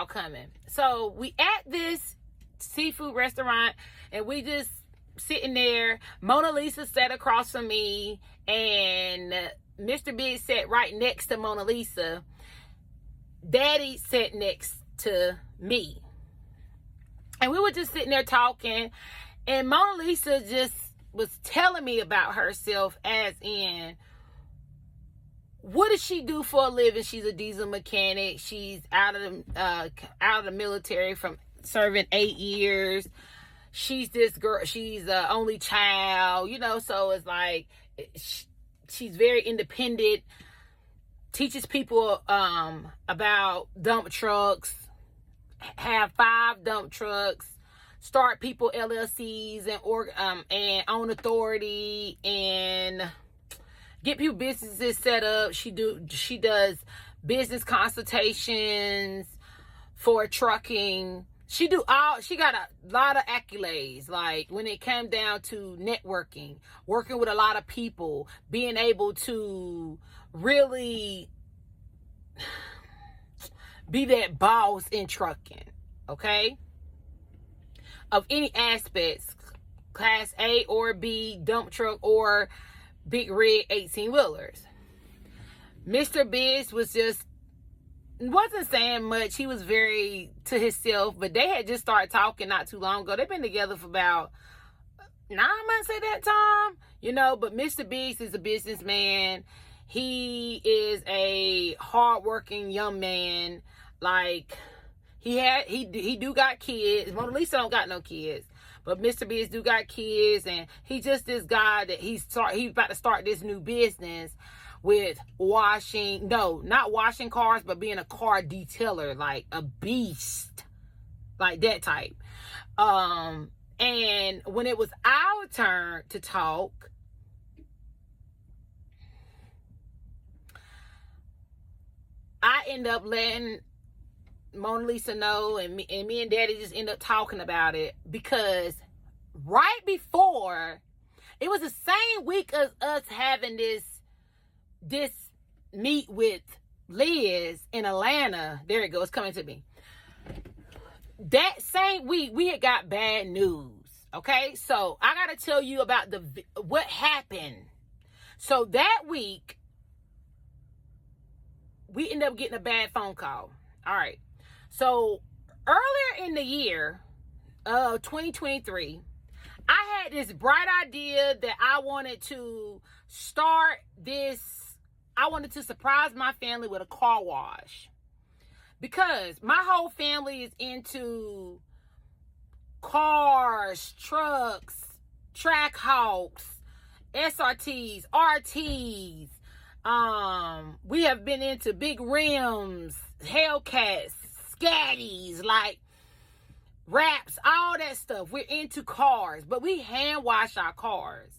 y'all coming. So we at this seafood restaurant, and we just sitting there. Mona Lisa sat across from me, and Mr. Big sat right next to Mona Lisa. Daddy sat next to me. And we were just sitting there talking, and Mona Lisa just was telling me about herself, as in, what does she do for a living? She's a diesel mechanic. She's out of the military from serving 8 years. She's this girl. She's the only child, so it's like she's very independent. Teaches people about dump trucks. Have 5 dump trucks. Start people LLCs and own authority and get people businesses set up. She does business consultations for trucking. She got a lot of accolades, like when it came down to networking, working with a lot of people, being able to really be that boss in trucking, okay? Of any aspects, Class A or B, dump truck, or big rig 18-wheelers. Mr. Biz wasn't saying much. He was very to himself, but they had just started talking not too long ago. They've been together for about 9 months at that time, but Mr. Biggs is a businessman. He is a hardworking young man. Like, he do got kids. Mona Lisa don't got no kids, but Mr. Biggs do got kids, and he just this guy that he's about to start this new business with not washing cars, but being a car detailer, like a beast, like that type. And when it was our turn to talk, I end up letting Mona Lisa know, and me and Daddy just end up talking about it, because right before, it was the same week as us having this meet with Liz in Atlanta. There it goes, coming to me. That same week, we had got bad news. Okay, so I gotta tell you about what happened. So that week, we ended up getting a bad phone call. All right. So earlier in the year of 2023, I had this bright idea that I wanted to surprise my family with a car wash, because my whole family is into cars, trucks, track hawks, SRTs, RTs. We have been into big rims, Hellcats, Scatties, like wraps, all that stuff. We're into cars, but we hand wash our cars.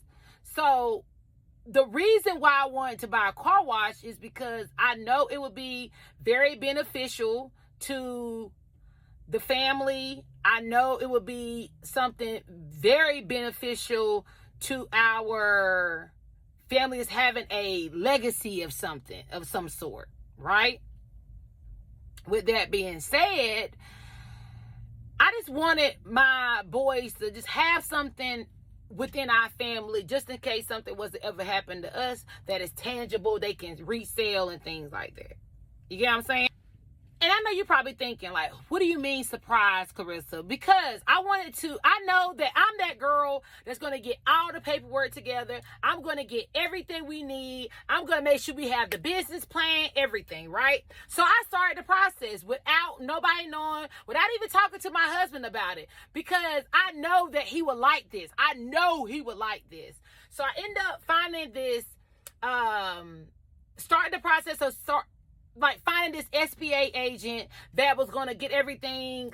So the reason why I wanted to buy a car wash is because I know it would be very beneficial to the family. I know it would be something very beneficial to our family, is having a legacy of some sort, right? With that being said, I just wanted my boys to just have something within our family, just in case something was to ever happen to us, that is tangible, they can resell and things like that. You get what I'm saying? And I know you're probably thinking, like, what do you mean surprise, Clarissa? Because I know that I'm that girl that's going to get all the paperwork together. I'm going to get everything we need. I'm going to make sure we have the business plan, everything, right? So I started the process without nobody knowing, without even talking to my husband about it, because I know that he would like this. I know he would like this. So I end up finding this, starting the process of finding this SBA agent that was going to get everything,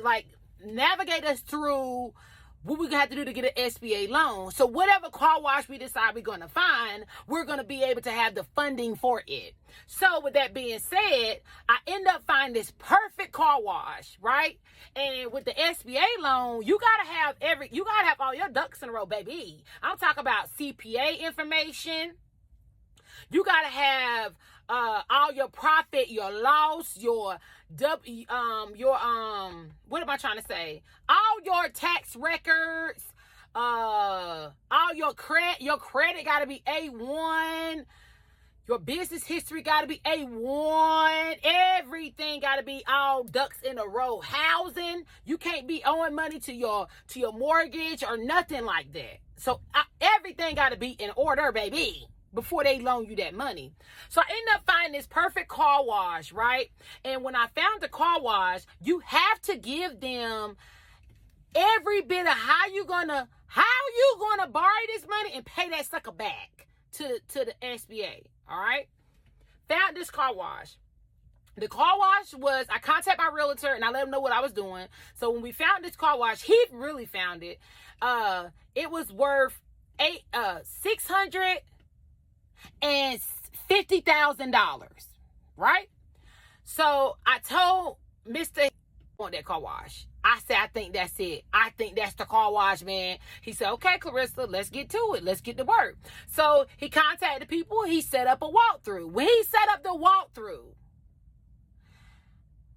navigate us through what we're going to have to do to get an SBA loan. So whatever car wash we decide we're going to find, we're going to be able to have the funding for it. So with that being said, I end up finding this perfect car wash, right? And with the SBA loan, you got to have all your ducks in a row, baby. I'm talking about CPA information. You got to have all your profit, your loss, what am I trying to say? All your tax records, all your credit got to be A1. Your business history got to be A1. Everything got to be all ducks in a row. Housing, you can't be owing money to your mortgage or nothing like that. So everything got to be in order, baby, before they loan you that money. So I ended up finding this perfect car wash, right? And when I found the car wash, you have to give them every bit of how you gonna borrow this money and pay that sucker back to the SBA. All right. Found this car wash. The car wash was, I contacted my realtor and I let him know what I was doing. So when we found this car wash, he really found it. It was worth $650,000. Right. So I told Mr. want that car wash. I said, I think that's it. I think that's the car wash, man. He said, okay, Clarissa, let's get to it. Let's get to work. So he contacted people. He set up a walkthrough. When he set up the walkthrough,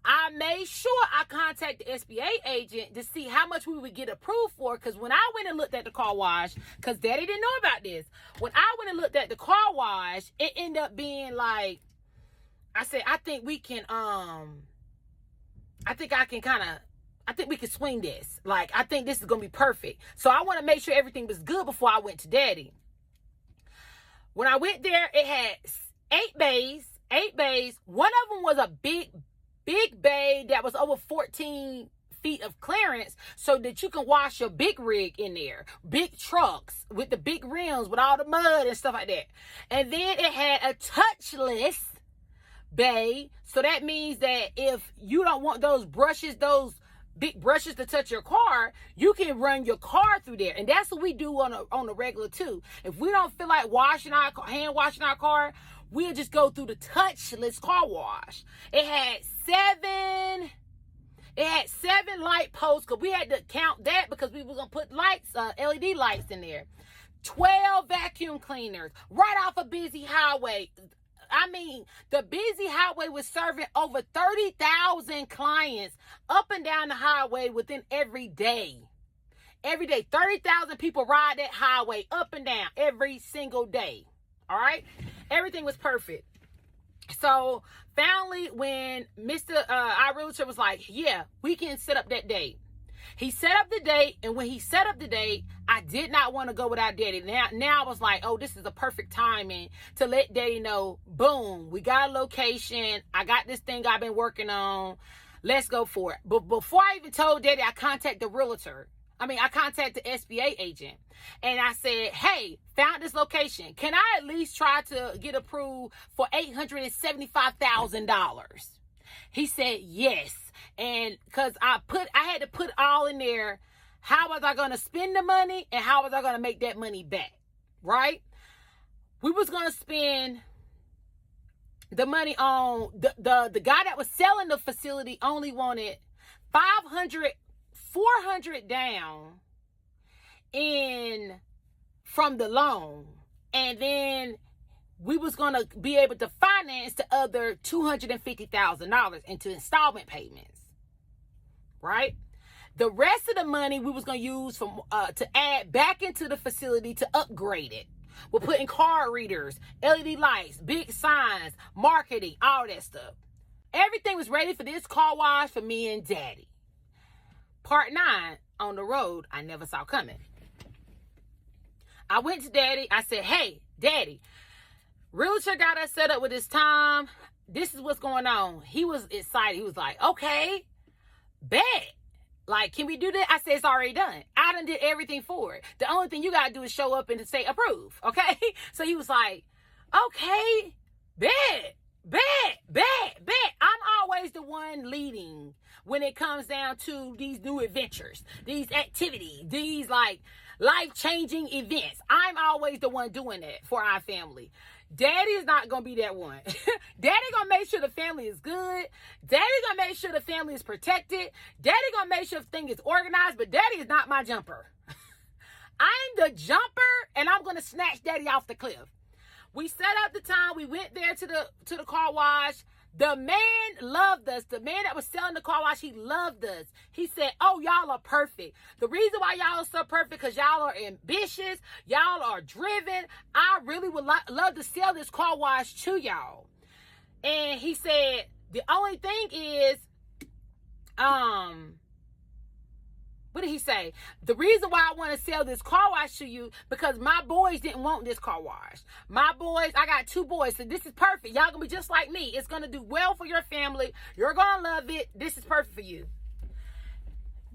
I made sure I contacted the SBA agent to see how much we would get approved for. Because when I went and looked at the car wash, because Daddy didn't know about this. When I went and looked at the car wash, it ended up being like, I said, I think we can, I think we can swing this. Like, I think this is going to be perfect. So I want to make sure everything was good before I went to Daddy. When I went there, it had 8 bays. One of them was a big bay that was over 14 feet of clearance so that you can wash your big rig in there. Big trucks with the big rims with all the mud and stuff like that. And then it had a touchless bay. So that means that if you don't want those big brushes to touch your car, you can run your car through there. And that's what we do on a regular too. If we don't feel like hand washing our car, we'll just go through the touchless car wash. It had 7 light posts, because we had to count that because we were going to put lights, LED lights in there. 12 vacuum cleaners right off a busy highway. I mean, the busy highway was serving over 30,000 clients up and down the highway within every day. Every day, 30,000 people ride that highway up and down every single day. All right? Everything was perfect. So finally, when our realtor was like, yeah, we can set up that date. He set up the date, and when he set up the date, I did not want to go without Daddy. Now I was like, oh, this is a perfect timing to let Daddy know, boom, we got a location. I got this thing I've been working on. Let's go for it. But before I even told Daddy, I contacted the realtor. I contacted the SBA agent, and I said, hey, found this location. Can I at least try to get approved for $875,000? He said yes. And because I had to put all in there, how was I going to spend the money and how was I going to make that money back, right? We was going to spend the money on the guy that was selling the facility only wanted $400 down from the loan, and then we was going to be able to finance the other $250,000 into installment payments, right? The rest of the money we was going to use to add back into the facility to upgrade it. We're putting card readers, LED lights, big signs, marketing, all that stuff. Everything was ready for this car wash for me and Daddy. Part 9, on the road, I never saw coming. I went to Daddy. I said, hey, Daddy, realtor got us set up with this time. This is what's going on. He was excited. He was like, okay, bet. Like, can we do that? I said, it's already done. I done did everything for it. The only thing you got to do is show up and say approve. Okay. So he was like, okay, bet. I'm always the one leading when it comes down to these new adventures, these activities, these like life-changing events. I'm always the one doing that for our family. Daddy is not going to be that one. Daddy going to make sure the family is good. Daddy going to make sure the family is protected. Daddy going to make sure the thing is organized, but Daddy is not my jumper. I'm the jumper, and I'm going to snatch Daddy off the cliff. We set up the time. We went there to the car wash. The man loved us. The man that was selling the car wash, he loved us. He said, oh, y'all are perfect. The reason why y'all are so perfect because y'all are ambitious. Y'all are driven. I really would love to sell this car wash to y'all. And he said, the only thing is, what did he say? The reason why I want to sell this car wash to you, because my boys didn't want this car wash. My boys, I got 2 boys, so this is perfect. Y'all gonna be just like me. It's gonna do well for your family. You're gonna love it. This is perfect for you.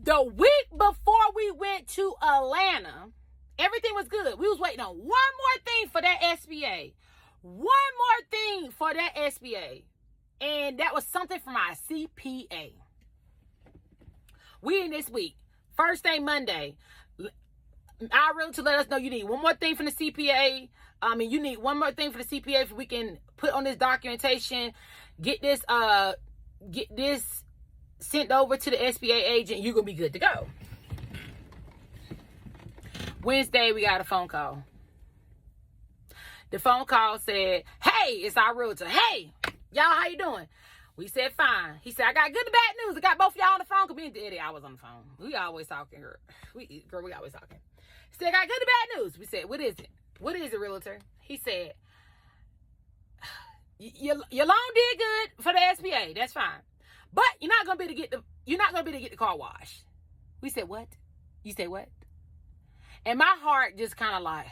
The week before we went to Atlanta, everything was good. We was waiting on one more thing for that SBA. One more thing for that SBA. And that was something from our CPA. We in this week. First thing Monday, I really to let us know you need one more thing from the CPA. You need one more thing for the CPA so we can put on this documentation, get this sent over to the SBA agent. You're gonna be good to go. Wednesday, we got a phone call. The phone call said, "Hey, it's our realtor. Hey, y'all, how you doing?" We said, fine. He said, I got good and bad news. I got both of y'all on the phone. Because me and Eddie, I was on the phone. We always talking. We always talking. He said, I got good and bad news. We said, what is it? What is it, realtor? He said, your loan did good for the SBA. That's fine. But you're not going to be able to get the car wash. We said, what? You said what? And my heart just kind of like,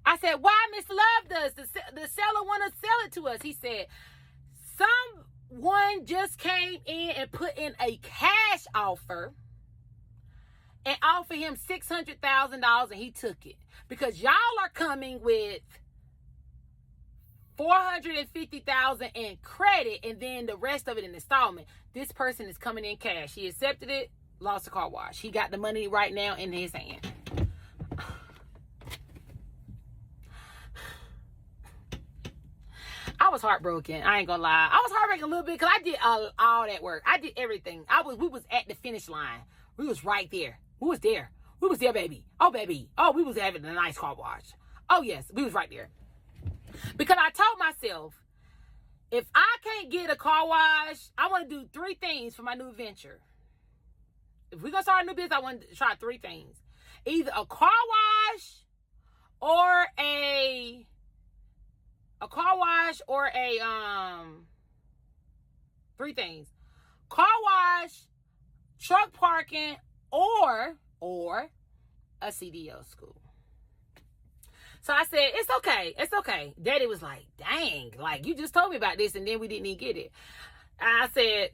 I said, why Miss Love does? The seller want to sell it to us. He said, someone just came in and put in a cash offer and offered him $600,000 and he took it. Because y'all are coming with $450,000 in credit and then the rest of it in installment. This person is coming in cash. He accepted it, lost the car wash. He got the money right now in his hand. I was heartbroken. I ain't gonna lie. I was heartbroken a little bit because I did all that work. I did everything. We was at the finish line. We was right there. We was there. We was there, baby. Oh, baby. Oh, we was having a nice car wash. Oh, yes. We was right there. Because I told myself, if I can't get a car wash, I want to do 3 things for my new venture. If we're going to start a new business, I want to try 3 things. Either a car wash or a car wash or 3 things. Car wash, truck parking, or a CDL school. So I said, it's okay. It's okay. Daddy was like, dang, like you just told me about this and then we didn't even get it. I said,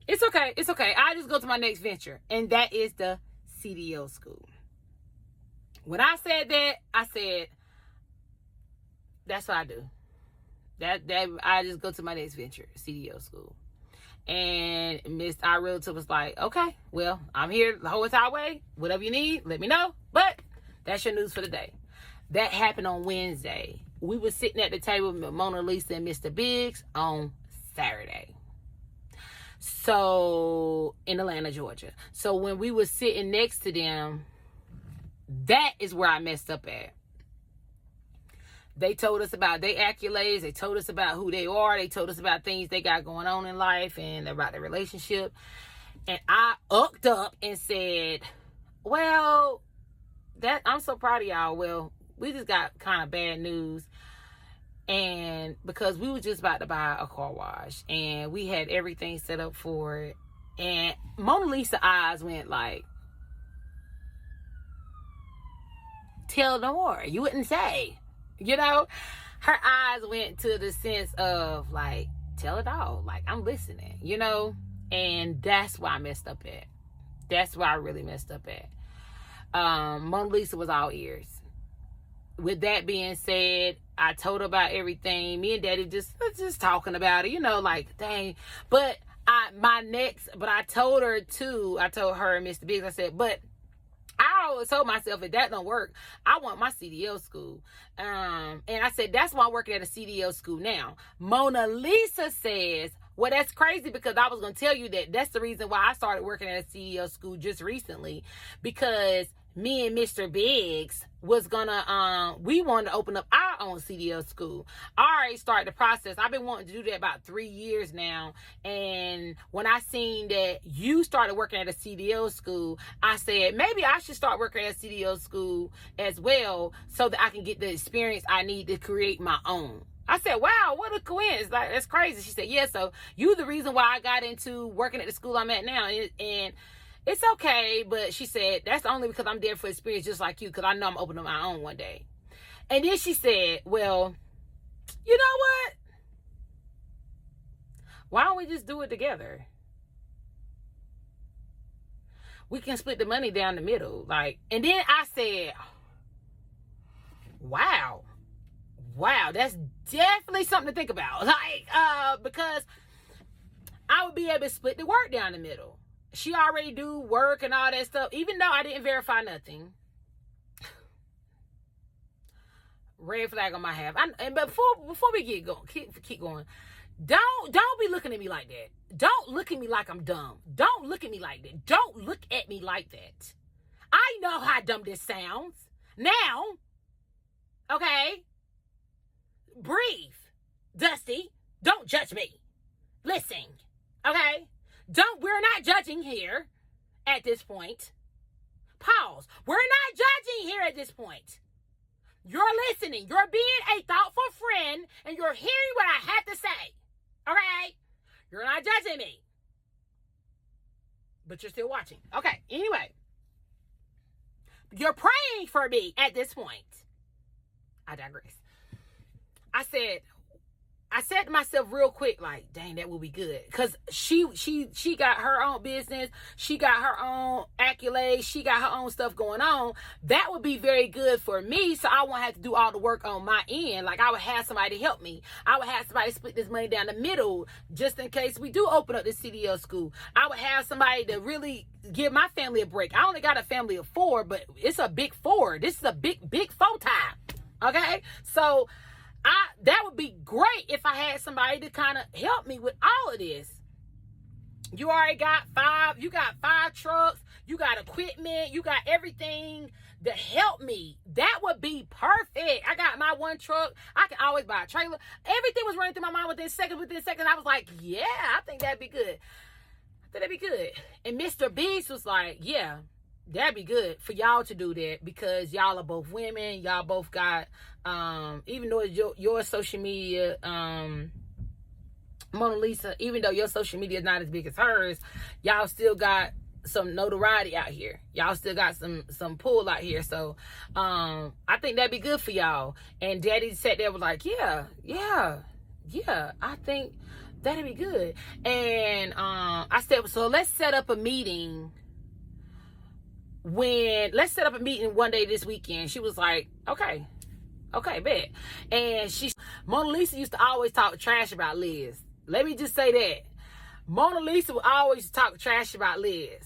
it's okay. It's okay. I just go to my next venture. And that is the CDL school. When I said that, I said, that's what I do. That I just go to my next venture, CDL school. And our realtor was like, okay, well, I'm here the whole entire way. Whatever you need, let me know. But that's your news for the day. That happened on Wednesday. We were sitting at the table with Mona Lisa and Mr. Biggs on Saturday. So, in Atlanta, Georgia. So, when we were sitting next to them, that is where I messed up at. They told us about their accolades. They told us about who they are. They told us about things they got going on in life and about their relationship. And I upped up and said, well, I'm so proud of y'all. Well, we just got kind of bad news. And because we were just about to buy a car wash and we had everything set up for it. And Mona Lisa's eyes went like, tell no more. You wouldn't say. You know, her eyes went to the sense of like, tell it all. Like, I'm listening, you know, and that's why I messed up at. That's why I really messed up at. Mona Lisa was all ears. With that being said, I told her about everything. Me and Daddy just talking about it, you know, like, dang. But I told her too. I told her and Mr. Biggs, I said, but I always told myself, if that don't work, I want my CDL school. And I said, that's why I'm working at a CDL school now. Mona Lisa says, well, that's crazy because I was going to tell you that's the reason why I started working at a CDL school just recently. Because me and Mr. Biggs was gonna, we wanted to open up our own CDL school. I already started the process. I've been wanting to do that about 3 years now. And when I seen that you started working at a CDL school, I said, maybe I should start working at a CDL school as well so that I can get the experience I need to create my own. I said, wow, what a coincidence. Like, that's crazy. She said, yeah, so you the reason why I got into working at the school I'm at now. And it's okay, but she said, that's only because I'm there for experience just like you, because I know I'm opening my own one day. And then she said, well, you know what? Why don't we just do it together? We can split the money down the middle. And then I said, wow, that's definitely something to think about. Because I would be able to split the work down the middle. She already do work and all that stuff, even though I didn't verify nothing. Red flag on my half. But before we get going, keep going. Don't be looking at me like that. Don't look at me like I'm dumb. Don't look at me like that. Don't look at me like that. I know how dumb this sounds. Now, okay? Breathe, Dusty. Don't judge me. Listen, okay? We're not judging here at this point. Pause. We're not judging here at this point. You're listening. You're being a thoughtful friend, and you're hearing what I have to say. Okay? You're not judging me. But you're still watching. Okay, anyway. You're praying for me at this point. I digress. I said to myself real quick, like, dang, that would be good. Because she got her own business. She got her own accolades. She got her own stuff going on. That would be very good for me, so I won't have to do all the work on my end. Like, I would have somebody to help me. I would have somebody split this money down the middle just in case we do open up the CDL school. I would have somebody to really give my family a break. I only got a family of 4, but it's a big 4. This is a big 4 time. Okay? So that would be great if I had somebody to kind of help me with all of this. You already got 5 trucks, you got equipment, you got everything to help me. That would be perfect. I got my 1 truck. I can always buy a trailer. Everything was running through my mind within seconds. I was like, yeah, I think that'd be good. And Mr. Beast was like, yeah, that'd be good for y'all to do that because y'all are both women. Y'all both got, even though your social media, Mona Lisa, even though your social media is not as big as hers, y'all still got some notoriety out here. Y'all still got some pull out here. So, I think that'd be good for y'all. And Daddy sat there was like, yeah, I think that'd be good. And, I said, so let's set up a meeting one day this weekend. She was like, okay, bet. And Mona Lisa used to always talk trash about Liz. Let me just say that. Mona Lisa would always talk trash about Liz.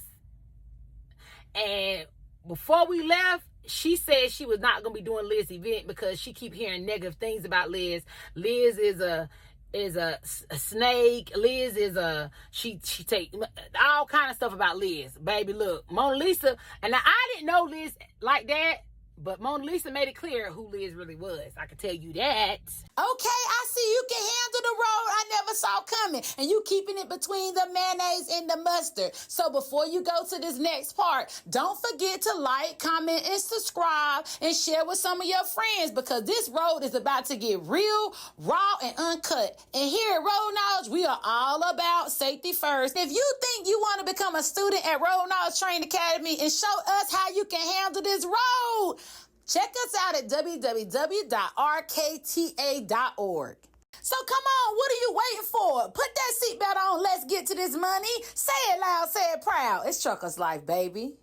And before we left, she said she was not going to be doing Liz's event because she keep hearing negative things about Liz. Liz is a snake. Liz is she take all kind of stuff about Liz. Baby, look, Mona Lisa, and I didn't know Liz like that, but Mona Lisa made it clear who Liz really was. I can tell you that. Okay, I see you can handle the road I never saw coming, and you keeping it between the mayonnaise and the mustard. So before you go to this next part, don't forget to like, comment, and subscribe, and share with some of your friends because this road is about to get real, raw, and uncut. And here at Road Knowledge, we are all about safety first. If you think you want to become a student at Road Knowledge Training Academy and show us how you can handle this road, check us out at www.rkta.org. So come on, what are you waiting for? Put that seatbelt on. Let's get to this money. Say it loud, say it proud. It's Trucker's Life, baby.